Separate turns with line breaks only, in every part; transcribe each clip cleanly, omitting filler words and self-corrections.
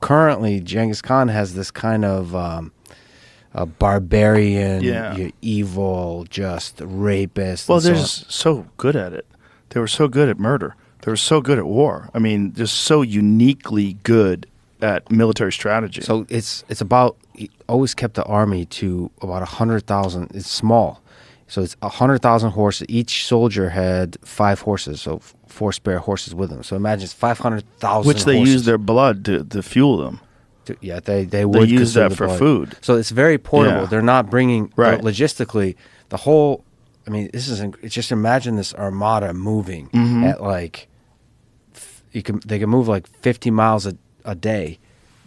currently Genghis Khan has this kind of a barbarian, evil, just rapist.
Well, they're just so good at it. They were so good at murder. They were so good at war. I mean, just so uniquely good at military strategy.
So it's about, he always kept the army to about 100,000. It's small. So it's 100,000 horses. Each soldier had 5 horses, so 4 spare horses with them. So imagine it's 500,000
Which they use their blood to fuel them.
Yeah, they would
use that for
blood.
food.
So it's very portable.
Yeah.
They're not bringing,
right.
Logistically, the whole, I mean, this is, it's just imagine this armada moving at like, they can move like 50 miles a day,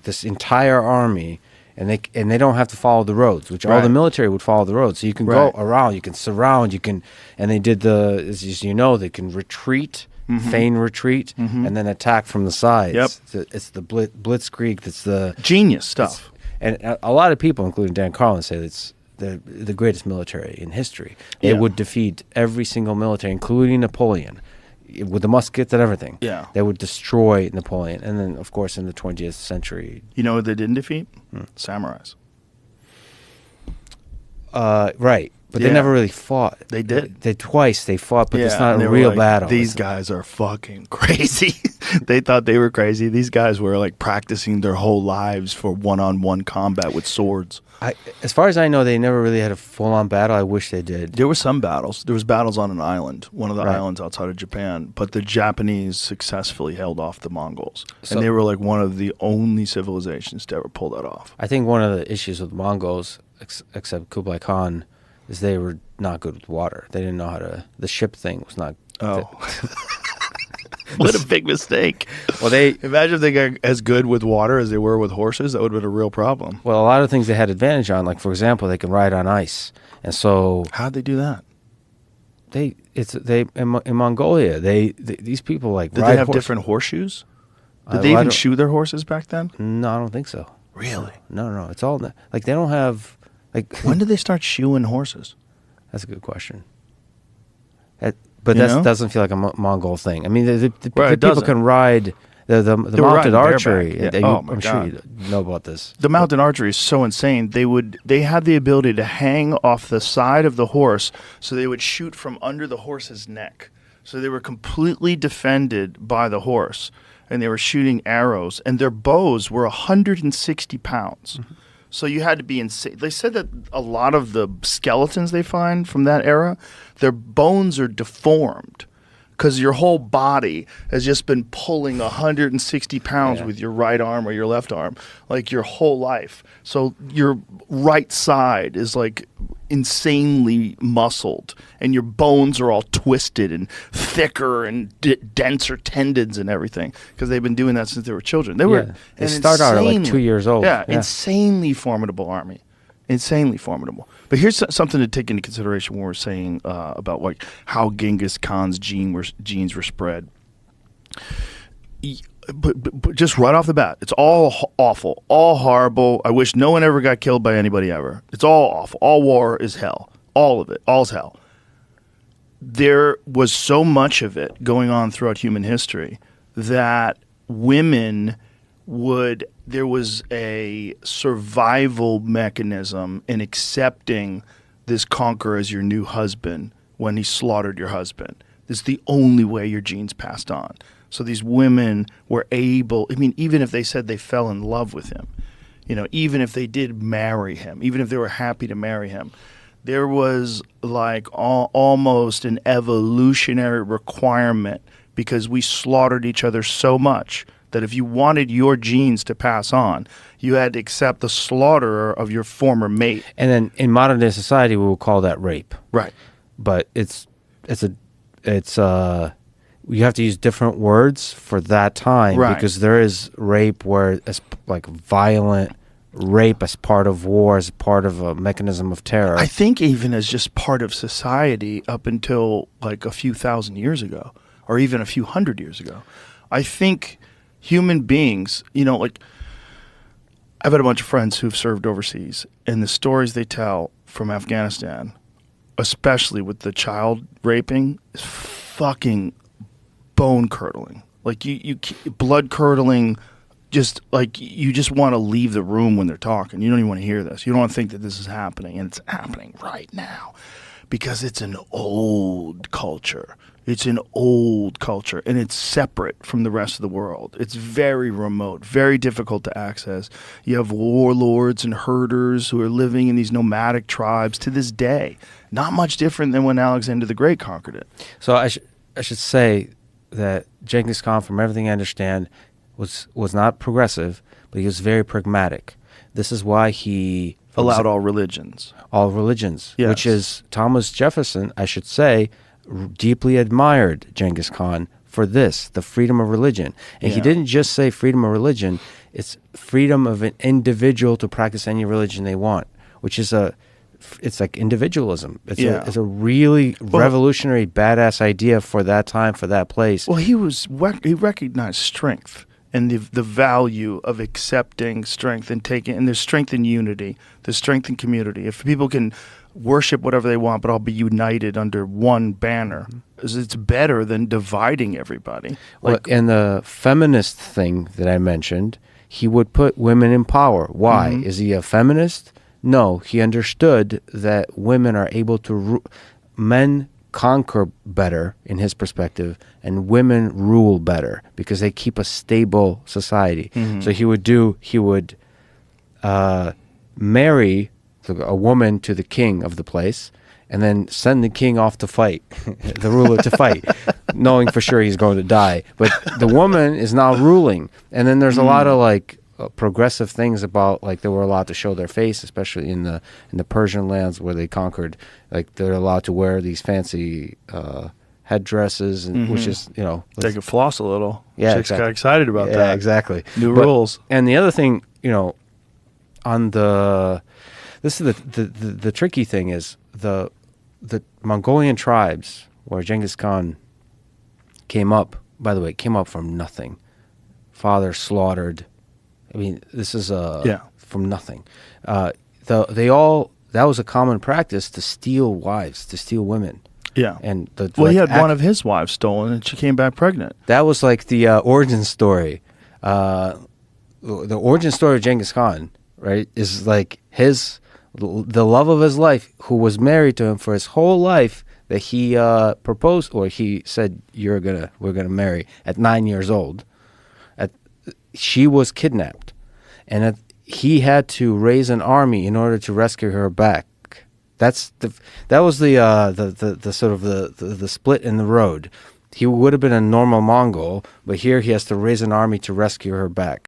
this entire army, and they don't have to follow the roads, which all the military would follow the roads. So you can go around, you can surround, and they did as you know, they can retreat, feign retreat, and then attack from the sides.
Yep.
It's the blitzkrieg. It's the
genius stuff.
And a lot of people, including Dan Carlin, say it's the greatest military in history. They would defeat every single military, including Napoleon, with the muskets and everything.
Yeah.
They would destroy Napoleon. And then, of course, in the 20th century.
You know what they didn't defeat? Samurais.
Right. But they never really fought.
They did.
They fought, but it's not a real battle.
These guys are fucking crazy. They thought they were crazy. These guys were like practicing their whole lives for one-on-one combat with swords.
As far as I know, they never really had a full-on battle. I wish they did.
There were some battles. There was battles on an island, one of the islands outside of Japan. But the Japanese successfully held off the Mongols. And they were like one of the only civilizations to ever pull that off.
I think one of the issues with Mongols, except Kublai Khan, is they were not good with water. They didn't know how to... The ship thing was not...
Oh. What a big mistake.
Well,
imagine if they got as good with water as they were with horses. That would have been a real problem.
Well, a lot of things they had advantage on, like, for example, they can ride on ice. And so...
How'd they do that?
In Mongolia, these people, like,
Did they have different horseshoes? Did they even shoe their horses back then?
No, I don't think so.
Really?
No. It's all... Like, they don't have... Like,
when did they start shoeing horses?
That's a good question. But that doesn't feel like a Mongol thing. I mean, the people can ride the mounted archery. I'm sure you know about this.
The mounted archery is so insane. They had the ability to hang off the side of the horse, so they would shoot from under the horse's neck. So they were completely defended by the horse, and they were shooting arrows, and their bows were 160 pounds. Mm-hmm. So you had to be insane. They said that a lot of the skeletons they find from that era, their bones are deformed because your whole body has just been pulling 160 pounds with your right arm or your left arm, like your whole life. So your right side is like insanely muscled, and your bones are all twisted and thicker and denser tendons and everything because they've been doing that since they were children. They
start out at like 2 years old.
Yeah, insanely formidable army. Insanely formidable. But here's something to take into consideration when we're saying about like how Genghis Khan's genes were spread. But just right off the bat, it's all awful, all horrible. I wish no one ever got killed by anybody ever. It's all awful. All war is hell. All of it. All's hell. There was so much of it going on throughout human history that women there was a survival mechanism in accepting this conqueror as your new husband when he slaughtered your husband. This is the only way your genes passed on. So these women were able, I mean, even if they said they fell in love with him, even if they did marry him, even if they were happy to marry him, there was like almost an evolutionary requirement because we slaughtered each other so much that if you wanted your genes to pass on, you had to accept the slaughterer of your former mate.
And then in modern day society, we will call that rape.
Right.
But you have to use different words for that time because there is rape where it's like violent rape as part of war, as part of a mechanism of terror.
I think even as just part of society up until like a few thousand years ago or even a few hundred years ago. I think human beings, like I've had a bunch of friends who've served overseas, and the stories they tell from Afghanistan, especially with the child raping, is fucking bone curdling. Like you blood curdling, just like you just want to leave the room when they're talking. You don't even want to hear this. You don't want to think that this is happening, and it's happening right now because it's an old culture. It's an old culture, and it's separate from the rest of the world. It's very remote, very difficult to access. You have warlords and herders who are living in these nomadic tribes to this day. Not much different than when Alexander the Great conquered it.
So I should say that Genghis Khan, from everything I understand, was not progressive, but he was very pragmatic. This is why he
Allowed all religions.
All religions,
Yes.
which is Thomas Jefferson, I should say, deeply admired Genghis Khan for this, the freedom of religion. And he
Yeah.
didn't just say freedom of religion, it's freedom of an individual to practice any religion they want, which is it's like individualism. It's a really revolutionary, badass idea for that time, for that place.
Well, he recognized strength and the value of accepting strength and taking, and there's strength in unity, there's strength in community. If people can worship whatever they want, but all be united under one banner, it's better than dividing everybody.
Well, and the feminist thing that I mentioned, he would put women in power. Why? Is he a feminist? No, he understood that women are able to men conquer better in his perspective, and women rule better because they keep a stable society. So he would marry a woman to the king of the place, and then send the king off to fight, the ruler to fight, knowing for sure he's going to die. But the woman is now ruling, and then there's a lot of like progressive things about like they were allowed to show their face, especially in the Persian lands where they conquered. Like they're allowed to wear these fancy headdresses, and which is
They could floss a little.
Yeah,
Chicks
exactly.
got excited about that.
Yeah, exactly.
New rules.
And the other thing, on this is the tricky thing is the Mongolian tribes where Genghis Khan came up. By the way, came up from nothing. Father slaughtered. I mean, this is from nothing. That was a common practice to steal wives, to steal women.
Yeah.
And
he had one of his wives stolen, and she came back pregnant.
That was like the origin story. The origin story of Genghis Khan, right, is like the love of his life, who was married to him for his whole life, that he proposed, or he said, we're gonna marry at 9 years old. She was kidnapped, and he had to raise an army in order to rescue her back. That was the sort of the split in the road. He would have been a normal Mongol, but here he has to raise an army to rescue her back.